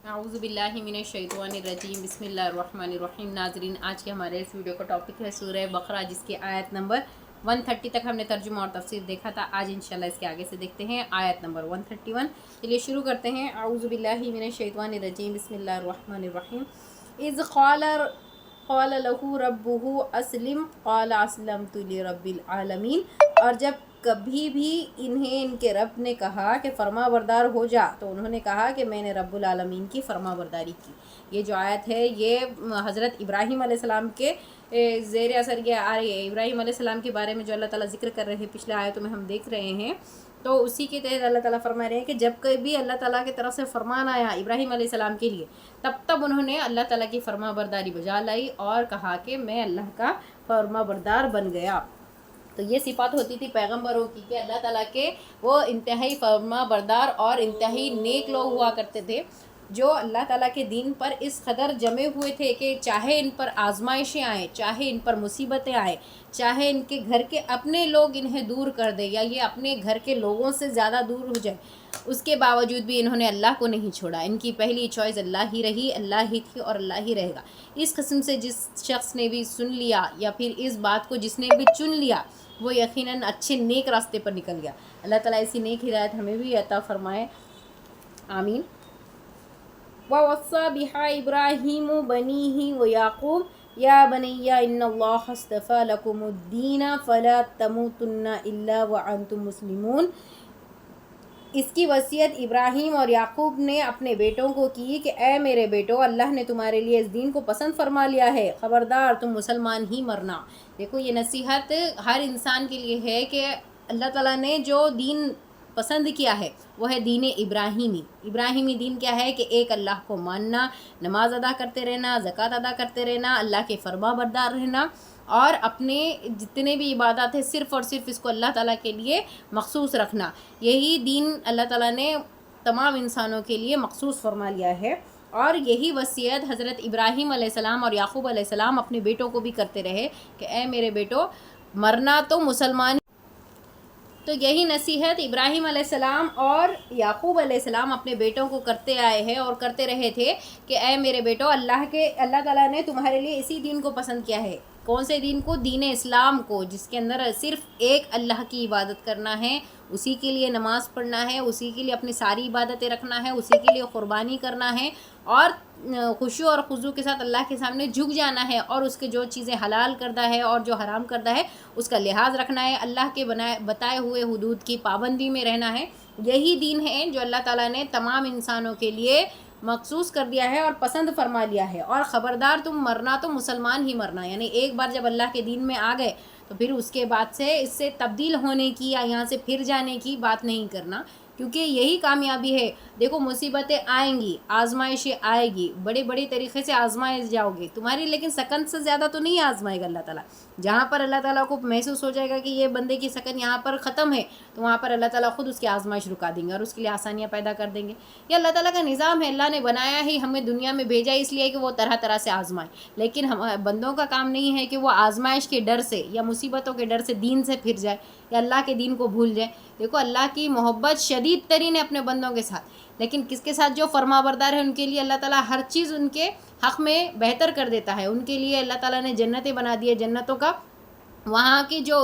اعوذ باللہ من الشیطان الرجیم بسم اللہ الرحمن الرحیم۔ ناظرین، آج کے ہمارے اس ویڈیو کا ٹاپک ہے سورہ بقرہ، جس کی آیت نمبر 130 تک ہم نے ترجمہ اور تفسیر دیکھا تھا۔ آج انشاءاللہ اس کے آگے سے دیکھتے ہیں آیت نمبر 131۔ چلیے شروع کرتے ہیں۔ اعوذ باللہ من الشیطان الرجیم بسم اللہ الرحمن الرحیم۔ اذ قال له ربه اسلم قال اسلمت لرب العالمین۔ اور جب کبھی بھی انہیں ان کے رب نے کہا کہ فرما بردار ہو جا، تو انہوں نے کہا کہ میں نے رب العالمین کی فرما برداری کی۔ یہ جو آیت ہے یہ حضرت ابراہیم علیہ السلام کے زیر اثر یہ آ رہی ہے۔ ابراہیم علیہ السلام کے بارے میں جو اللہ تعالیٰ ذکر کر رہے ہیں پچھلے آیتوں میں ہم دیکھ رہے ہیں، تو اسی کے تحت اللہ تعالیٰ فرما رہے ہیں کہ جب کبھی اللہ تعالیٰ کی طرف سے فرمان آیا ابراہیم علیہ السلام کے لیے، تب انہوں نے اللہ تعالیٰ کی فرما برداری بجا لائی اور کہا کہ میں اللہ کا فرما بردار بن گیا۔ تو یہ صفات ہوتی تھی پیغمبروں کی کہ اللہ تعالیٰ کے وہ انتہائی فرما بردار اور انتہائی نیک لوگ ہوا کرتے تھے، جو اللہ تعالیٰ کے دین پر اس قدر جمے ہوئے تھے کہ چاہے ان پر آزمائشیں آئیں، چاہے ان پر مصیبتیں آئیں، چاہے ان کے گھر کے اپنے لوگ انہیں دور کر دیں یا یہ اپنے گھر کے لوگوں سے زیادہ دور ہو جائے، اس کے باوجود بھی انہوں نے اللہ کو نہیں چھوڑا۔ ان کی پہلی چوائس اللہ ہی رہی، اللہ ہی تھی اور اللہ ہی رہے گا۔ اس قسم سے جس شخص نے بھی سن لیا یا پھر اس بات کو جس نے بھی چن لیا، وہ یقیناً اچھے نیک راستے پر نکل گیا۔ اللہ تعالیٰ ایسی نیک ہدایت ہمیں بھی عطا فرمائے، آمین۔ وَوَصَّى بِهَا إِبْرَاهِيمُ بَنِيهِ وَيَعْقُوبُ يَا بَنِيَّ إِنَّ اللَّهَ اصْطَفَى لَكُمُ الدِّينَ فَلَا تَمُوتُنَّ إِلَّا وَأَنْتُمْ مُسْلِمُونَ۔ اس کی وصیت ابراہیم اور یعقوب نے اپنے بیٹوں کو کی کہ اے میرے بیٹو، اللہ نے تمہارے لیے اس دین کو پسند فرما لیا ہے، خبردار تم مسلمان ہی مرنا۔ دیکھو، یہ نصیحت ہر انسان کے لیے ہے کہ اللہ تعالیٰ نے جو دین پسند کیا ہے وہ ہے دین ابراہیمی۔ ابراہیمی دین کیا ہے کہ ایک اللہ کو ماننا، نماز ادا کرتے رہنا، زکوٰۃ ادا کرتے رہنا، اللہ کے فرما بردار رہنا، اور اپنے جتنے بھی عبادات ہیں صرف اور صرف اس کو اللہ تعالیٰ کے لیے مخصوص رکھنا۔ یہی دین اللہ تعالیٰ نے تمام انسانوں کے لیے مخصوص فرما لیا ہے، اور یہی وصیت حضرت ابراہیم علیہ السلام اور یعقوب علیہ السلام اپنے بیٹوں کو بھی کرتے رہے کہ اے میرے بیٹو، مرنا تو مسلمان۔ تو یہی نصیحت ابراہیم علیہ السلام اور یعقوب علیہ السلام اپنے بیٹوں کو کرتے آئے ہیں اور کرتے رہے تھے کہ اے میرے بیٹو، اللہ تعالیٰ نے تمہارے لیے اسی دین کو پسند کیا ہے۔ کون سے دین کو؟ دین اسلام کو، جس کے اندر صرف ایک اللہ کی عبادت کرنا ہے، اسی کے لیے نماز پڑھنا ہے، اسی کے لیے اپنی ساری عبادتیں رکھنا ہے، اسی کے لیے قربانی کرنا ہے، اور خشوع اور خضوع کے ساتھ اللہ کے سامنے جھک جانا ہے، اور اس کے جو چیزیں حلال کردہ ہے اور جو حرام کردہ ہے اس کا لحاظ رکھنا ہے، اللہ کے بتائے ہوئے حدود کی پابندی میں رہنا ہے۔ یہی دین ہے جو اللہ تعالیٰ نے تمام انسانوں کے لیے مخصوص کر دیا ہے اور پسند فرما لیا ہے۔ اور خبردار تم مرنا تو مسلمان ہی مرنا، یعنی ایک بار جب اللہ کے دین میں آ گئے تو پھر اس کے بعد سے اس سے تبدیل ہونے کی یا یہاں سے پھر جانے کی بات نہیں کرنا، کیونکہ یہی کامیابی ہے۔ دیکھو، مصیبتیں آئیں گی، آزمائشیں آئے گی، بڑے طریقے سے آزمائے جاؤ گے تمہاری، لیکن سکن سے زیادہ تو نہیں آزمائے گا اللہ تعالیٰ۔ جہاں پر اللہ تعالیٰ کو محسوس ہو جائے گا کہ یہ بندے کی سکن یہاں پر ختم ہے، تو وہاں پر اللہ تعالیٰ خود اس کی آزمائش رکا دیں گے اور اس کے لیے آسانیاں پیدا کر دیں گے۔ یہ اللہ تعالیٰ کا نظام ہے، اللہ نے بنایا ہی ہمیں دنیا میں بھیجا اس لیے کہ وہ طرح سے آزمائے، لیکن ہم بندوں کا کام نہیں ہے کہ وہ آزمائش کے ڈر سے یا مصیبتوں کے ڈر سے دین سے پھر جائے یا اللہ کے دین کو بھول جائے۔ دیکھو، اللہ کی محبت شدید ترین ہے اپنے بندوں کے ساتھ، لیکن کس کے ساتھ؟ جو فرما بردار ہے ان کے لیے اللہ تعالیٰ ہر چیز ان کے حق میں بہتر کر دیتا ہے۔ ان کے لیے اللہ تعالیٰ نے جنتیں بنا دی ہے، جنتوں کا وہاں کی جو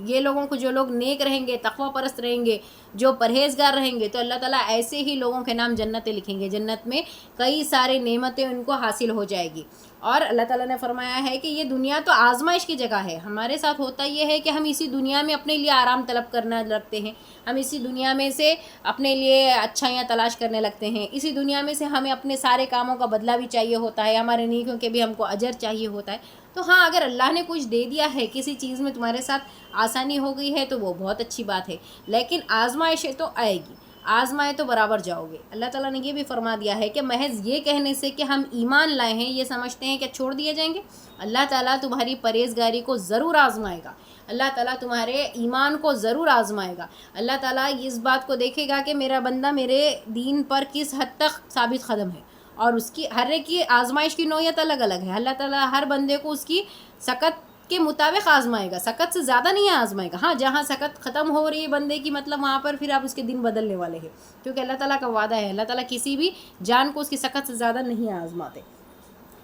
یہ لوگوں کو، جو لوگ نیک رہیں گے، تقوی پرست رہیں گے، جو پرہیزگار رہیں گے، تو اللہ تعالیٰ ایسے ہی لوگوں کے نام جنتیں لکھیں گے، جنت میں کئی سارے نعمتیں ان کو حاصل ہو جائے گی۔ اور اللہ تعالیٰ نے فرمایا ہے کہ یہ دنیا تو آزمائش کی جگہ ہے۔ ہمارے ساتھ ہوتا یہ ہے کہ ہم اسی دنیا میں اپنے لیے آرام طلب کرنا لگتے ہیں، ہم اسی دنیا میں سے اپنے لیے اچھائیاں تلاش کرنے لگتے ہیں، اسی دنیا میں سے ہمیں اپنے سارے کاموں کا بدلہ بھی چاہیے ہوتا ہے، ہمارے نیکیوں کے بھی ہم کو اجر چاہیے ہوتا ہے۔ تو ہاں، اگر اللہ نے کچھ دے دیا ہے، کسی چیز میں تمہارے ساتھ آسانی ہو گئی ہے، تو وہ بہت اچھی بات ہے، لیکن آزمائشیں تو آئے گی، آزمائے تو برابر جاؤ گے۔ اللہ تعالیٰ نے یہ بھی فرما دیا ہے کہ محض یہ کہنے سے کہ ہم ایمان لائے ہیں، یہ سمجھتے ہیں کہ چھوڑ دیے جائیں گے؟ اللہ تعالیٰ تمہاری پرہیزگاری کو ضرور آزمائے گا، اللہ تعالیٰ تمہارے ایمان کو ضرور آزمائے گا۔ اللہ تعالیٰ اس بات کو دیکھے گا کہ میرا بندہ میرے دین پر کس حد تک ثابت قدم ہے، اور اس کی ہر ایک کی آزمائش کی نوعیت الگ الگ ہے۔ اللہ تعالیٰ ہر بندے کو اس کی سخت کے مطابق آزمائے گا، سکت سے زیادہ نہیں آزمائے گا. ہاں جہاں سکت ختم ہو رہی ہے بندے کی مطلب وہاں پر پھر آپ اس کے دن بدلنے والے ہیں، کیونکہ اللہ تعالیٰ کا وعدہ ہے، اللہ تعالیٰ کسی بھی جان کو اس کی سکت سے زیادہ نہیں آزماتے.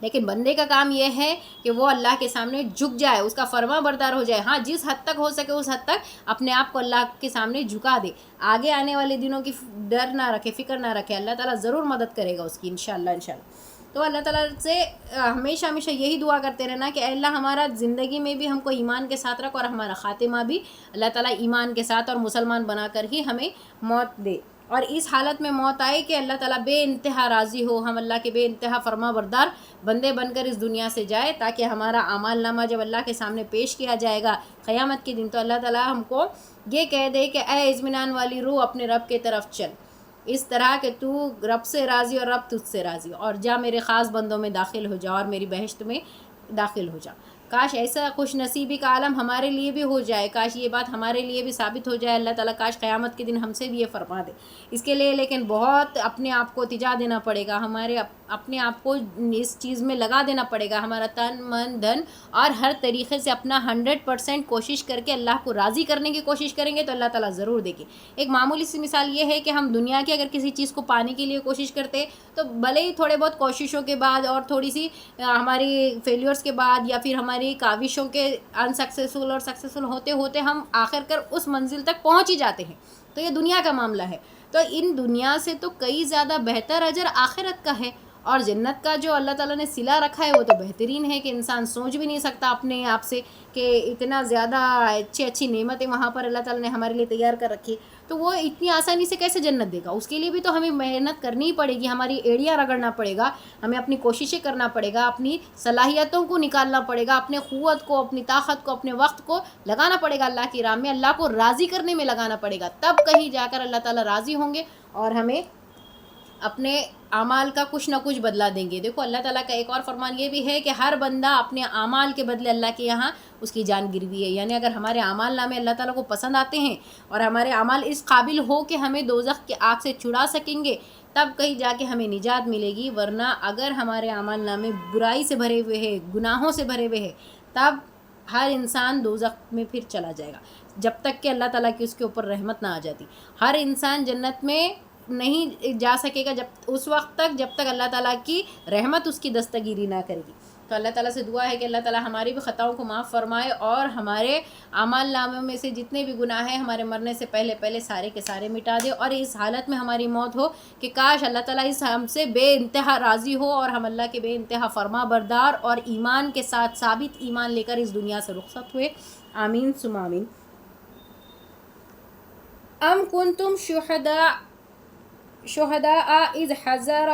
لیکن بندے کا کام یہ ہے کہ وہ اللہ کے سامنے جھک جائے، اس کا فرما بردار ہو جائے. ہاں جس حد تک ہو سکے اس حد تک اپنے آپ کو اللہ کے سامنے جھکا دے، آگے آنے والے دنوں کی ڈر نہ رکھے، فکر نہ رکھے. اللہ تعالیٰ ضرور مدد کرے گا اس کی انشاءاللہ. تو اللہ تعالیٰ سے ہمیشہ یہی دعا کرتے رہنا کہ اے اللہ ہمارا زندگی میں بھی ہم کو ایمان کے ساتھ رکھ، اور ہمارا خاتمہ بھی اللہ تعالیٰ ایمان کے ساتھ اور مسلمان بنا کر ہی ہمیں موت دے، اور اس حالت میں موت آئے کہ اللہ تعالیٰ بے انتہا راضی ہو، ہم اللہ کے بے انتہا فرما بردار بندے بن کر اس دنیا سے جائے، تاکہ ہمارا اعمال نامہ جب اللہ کے سامنے پیش کیا جائے گا قیامت کے دن تو اللہ تعالیٰ ہم کو یہ کہہ دے کہ اے اطمینان والی روح اپنے رب کے طرف چل، اس طرح کہ تو رب سے راضی اور رب تجھ سے راضی، اور جا میرے خاص بندوں میں داخل ہو جا اور میری بہشت میں داخل ہو جا. کاش ایسا خوش نصیبی کا عالم ہمارے لیے بھی ہو جائے، کاش یہ بات ہمارے لیے بھی ثابت ہو جائے. اللہ تعالیٰ کاش قیامت کے دن ہم سے بھی یہ فرما دے. اس کے لیے لیکن بہت اپنے آپ کو تجا دینا پڑے گا، ہمارے اپنے آپ کو اس چیز میں لگا دینا پڑے گا، ہمارا تن من دھن اور ہر طریقے سے اپنا 100% کوشش کر کے اللہ کو راضی کرنے کی کوشش کریں گے تو اللہ تعالیٰ ضرور دے گی. ایک معمولی سی مثال یہ ہے کہ ہم دنیا کی اگر کسی چیز کو پانے کے لیے کوشش کرتے تو بھلے ہی تھوڑے بہت کوششوں کے بعد اور تھوڑی سی ہماری فیلیورز کے بعد یا پھر ہماری کاوشوں کے انسکسیسفل اور سکسیسفل ہوتے ہوتے ہم آخر کر اس منزل تک پہنچ ہی جاتے ہیں. تو یہ دنیا کا معاملہ ہے. تو ان دنیا سے تو کئی زیادہ بہتر اجر آخرت کا ہے، اور جنت کا جو اللہ تعالیٰ نے صلہ رکھا ہے وہ تو بہترین ہے کہ انسان سوچ بھی نہیں سکتا اپنے آپ سے کہ اتنا زیادہ اچھی نعمتیں وہاں پر اللہ تعالیٰ نے ہمارے لیے تیار کر رکھی. تو وہ اتنی آسانی سے کیسے جنت دے گا؟ اس کے لیے بھی تو ہمیں محنت کرنی ہی پڑے گی، ہماری ایڑیاں رگڑنا پڑے گا، ہمیں اپنی کوششیں کرنا پڑے گا، اپنی صلاحیتوں کو نکالنا پڑے گا، اپنے قوت کو، اپنی طاقت کو، اپنے وقت کو لگانا پڑے گا اللہ کی راہ میں، اللہ کو راضی کرنے میں لگانا پڑے گا. تب کہیں جا کر اللہ تعالیٰ راضی ہوں گے اور ہمیں اپنے اعمال کا کچھ نہ کچھ بدلہ دیں گے. دیکھو اللہ تعالیٰ کا ایک اور فرمان یہ بھی ہے کہ ہر بندہ اپنے اعمال کے بدلے اللہ کے یہاں اس کی جان گروی ہے. یعنی اگر ہمارے اعمال نامے اللہ تعالیٰ کو پسند آتے ہیں اور ہمارے اعمال اس قابل ہو کہ ہمیں دوزخ کی آگ سے چھڑا سکیں گے تب کہیں جا کے ہمیں نجات ملے گی. ورنہ اگر ہمارے اعمال نامے برائی سے بھرے ہوئے ہیں، گناہوں سے بھرے ہوئے ہیں، تب ہر انسان دوزخ میں پھر چلا جائے گا جب تک کہ اللہ تعالیٰ کی اس کے اوپر رحمت نہ آ جاتی. ہر انسان جنت میں نہیں جا سکے گا اس وقت تک جب تک اللہ تعالیٰ کی رحمت اس کی دستگیری نہ کرے گی. تو اللہ تعالیٰ سے دعا ہے کہ اللہ تعالیٰ ہماری بھی خطاؤں کو معاف فرمائے اور ہمارے اعمال ناموں میں سے جتنے بھی گناہ ہیں ہمارے مرنے سے پہلے سارے کے سارے مٹا دے، اور اس حالت میں ہماری موت ہو کہ کاش اللہ تعالیٰ اس ہم سے بے انتہا راضی ہو اور ہم اللہ کے بے انتہا فرما بردار اور ایمان کے ساتھ ثابت ایمان لے کر اس دنیا سے رخصت ہوئے. آمین ثم آمین. ام کنتم شہداء اذ حضر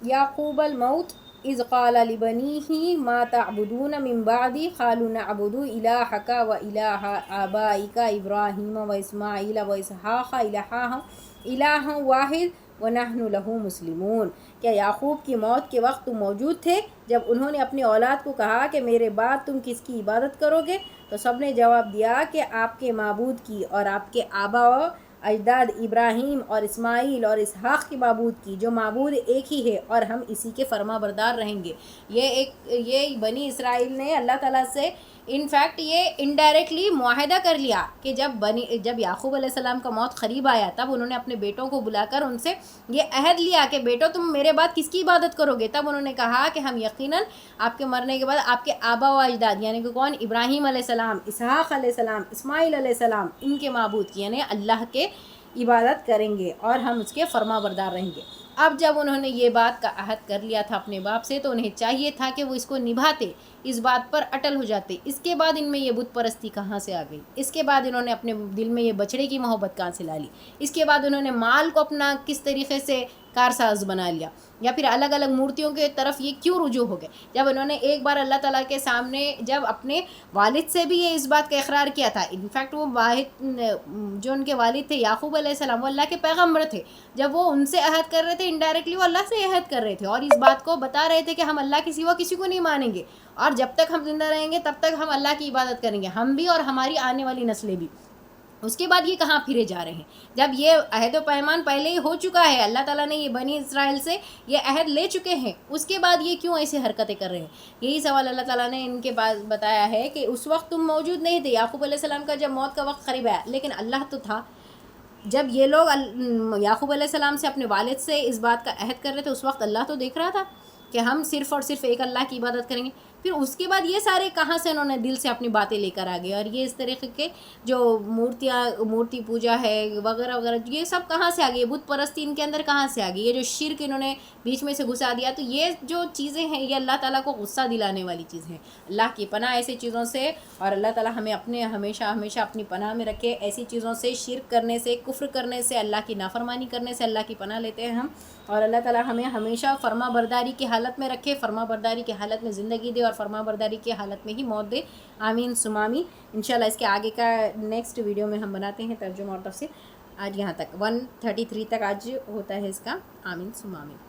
یعقوب الموت اذ قال لبنیہ ما تعبدون من بعدی قالوا نعبد الہک و الہ آبائک ابراہیم و اسماعیل و اسحاق الہا واحد ونحن لہ مسلمون. کیا یعقوب کی موت کے وقت تم موجود تھے جب انہوں نے اپنی اولاد کو کہا کہ میرے بعد تم کس کی عبادت کرو گے؟ تو سب نے جواب دیا کہ آپ کے معبود کی اور آپ کے آبا و اجداد ابراہیم اور اسماعیل اور اسحاق کے معبود کی، جو معبود ایک ہی ہے اور ہم اسی کے فرما بردار رہیں گے. یہ بنی اسرائیل نے اللہ تعالیٰ سے انفیکٹ یہ انڈائریکٹلی معاہدہ کر لیا کہ جب یعقوب علیہ السلام کا موت قریب آیا تب انہوں نے اپنے بیٹوں کو بلا کر ان سے یہ عہد لیا کہ بیٹو تم میرے بعد کس کی عبادت کرو گے؟ تب انہوں نے کہا کہ ہم یقیناً آپ کے مرنے کے بعد آپ کے آبا و اجداد یعنی کہ کون؟ ابراہیم علیہ السلام، اسحاق علیہ السلام، اسماعیل علیہ السلام، ان کے معبود کی یعنی اللہ کے عبادت کریں گے اور ہم اس کے فرما بردار رہیں گے. اب جب انہوں نے یہ بات کا عہد کر لیا تھا اپنے باپ سے تو انہیں چاہیے تھا کہ وہ اس کو نبھاتے، اس بات پر اٹل ہو جاتے. اس کے بعد ان میں یہ بت پرستی کہاں سے آ گئی؟ اس کے بعد انہوں نے اپنے دل میں یہ بچڑے کی محبت کہاں سے لا لی؟ اس کے بعد انہوں نے مال کو اپنا کس طریقے سے کارساز بنا لیا؟ یا پھر الگ الگ مورتیوں کے طرف یہ کیوں رجوع ہو گئے؟ جب انہوں نے ایک بار اللہ تعالیٰ کے سامنے جب اپنے والد سے بھی یہ اس بات کا اقرار کیا تھا، انفیکٹ وہ واحد جو ان کے والد تھے یعقوب علیہ السلام وہ اللہ کے پیغمبر تھے، جب وہ ان سے عہد کر رہے تھے انڈائریکٹلی وہ اللہ سے عہد کر رہے تھے اور اس بات کو بتا رہے تھے کہ ہم اللہ کے سوا کسی کو نہیں مانیں گے اور جب تک ہم زندہ رہیں گے تب تک ہم اللہ کی عبادت کریں گے، ہم بھی اور ہماری آنے والی نسلیں بھی. اس کے بعد یہ کہاں پھرے جا رہے ہیں؟ جب یہ عہد و پیمان پہلے ہی ہو چکا ہے، اللہ تعالیٰ نے یہ بنی اسرائیل سے یہ عہد لے چکے ہیں، اس کے بعد یہ کیوں ایسے حرکتیں کر رہے ہیں؟ یہی سوال اللہ تعالیٰ نے ان کے بعد بتایا ہے کہ اس وقت تم موجود نہیں تھے، یعقوب علیہ السلام کا جب موت کا وقت قریب آیا، لیکن اللہ تو تھا۔ جب یہ لوگ یعقوب علیہ السلام سے اپنے والد سے اس بات کا عہد کر رہے تھے، اس وقت اللہ تو دیکھ رہا تھا کہ ہم صرف اور صرف ایک اللہ کی عبادت کریں گے۔ پھر اس کے بعد یہ سارے کہاں سے انہوں نے دل سے اپنی باتیں لے کر آگے، اور یہ اس طریقے کے جو مورتی پوجا ہے وغیرہ وغیرہ، یہ سب کہاں سے آگئی؟ بت پرستی ان کے اندر کہاں سے آگئی؟ یہ جو شرک انہوں نے بیچ میں سے گھسا دیا، تو یہ جو چیزیں ہیں یہ اللہ تعالیٰ کو غصہ دلانے والی چیز ہیں۔ اللہ کی پناہ ایسی چیزوں سے، اور اللہ تعالیٰ ہمیں اپنے ہمیشہ اپنی پناہ میں رکھے، ایسی چیزوں سے، شرک کرنے سے، کفر کرنے سے، اللہ کی نافرمانی کرنے سے اللہ کی پناہ لیتے ہیں ہم، اور اللہ تعالیٰ ہمیں ہمیشہ فرما برداری کی حالت میں رکھے، فرما برداری کی حالت میں زندگی دے اور فرما برداری کی حالت میں ہی موت دے۔ آمین ثم آمین۔ انشاءاللہ اس کے آگے کا نیکسٹ ویڈیو میں ہم بناتے ہیں ترجمہ اور تفسیر۔ آج یہاں تک 133 تک آج ہوتا ہے اس کا۔ آمین ثم آمین۔